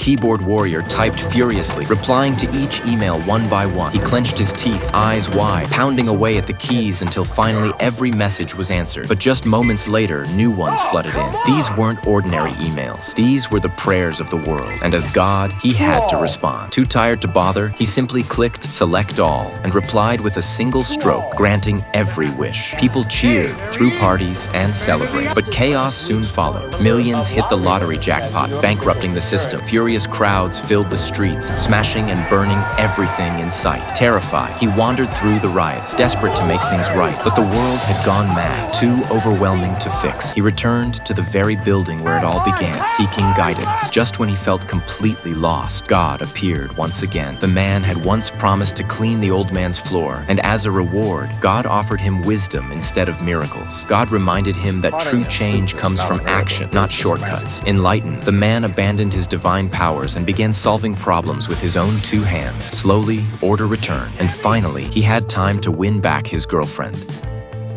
keyboard warrior typed furiously, replying to each email one by one. He clenched his teeth, eyes wide, pounding away at the keys until finally every message was answered. But just moments later, new ones flooded in. These weren't ordinary emails. These were the prayers of the world. And as God, he had to respond. Too tired to bother, he simply clicked Select All and replied with a single stroke, granting every wish. People cheered, threw parties, and celebrated. But chaos soon followed. Millions hit the lottery jackpot, bankrupting the system. Furious crowds filled the streets, smashing and burning everything in sight. Terrified, he wandered through the riots, desperate to make things right. But the world had gone mad, too overwhelming to fix. He returned to the very building where it all began, seeking guidance. Just when he felt completely lost, God appeared once again. The man had once promised to clean the old man's floor, and as a reward, God offered him wisdom instead of miracles. God reminded him that true change comes from action, not shortcuts. Enlightened, the man abandoned his divine powers and began solving problems with his own two hands. Slowly, order returned, and finally, he had time to win back his girlfriend.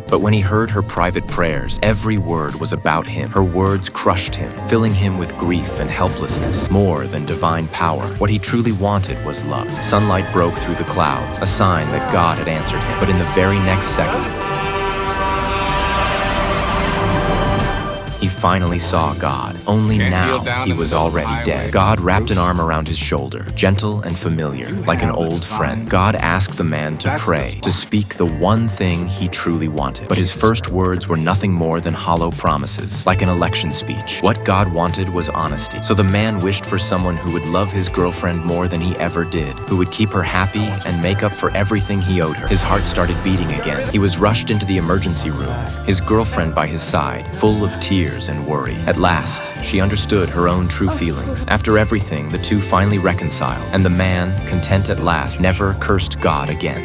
But when he heard her private prayers, every word was about him. Her words crushed him, filling him with grief and helplessness. More than divine power, what he truly wanted was love. Sunlight broke through the clouds, a sign that God had answered him. But in the very next second, he finally saw God. Only now he was already dead. God wrapped an arm around his shoulder, gentle and familiar, like an old friend. God asked the man to pray, to speak the one thing he truly wanted. But his first words were nothing more than hollow promises, like an election speech. What God wanted was honesty. So the man wished for someone who would love his girlfriend more than he ever did, who would keep her happy and make up for everything he owed her. His heart started beating again. He was rushed into the emergency room, his girlfriend by his side, full of tears and worry. At last, she understood her own true feelings. After everything, the two finally reconciled, and the man, content at last, never cursed God again.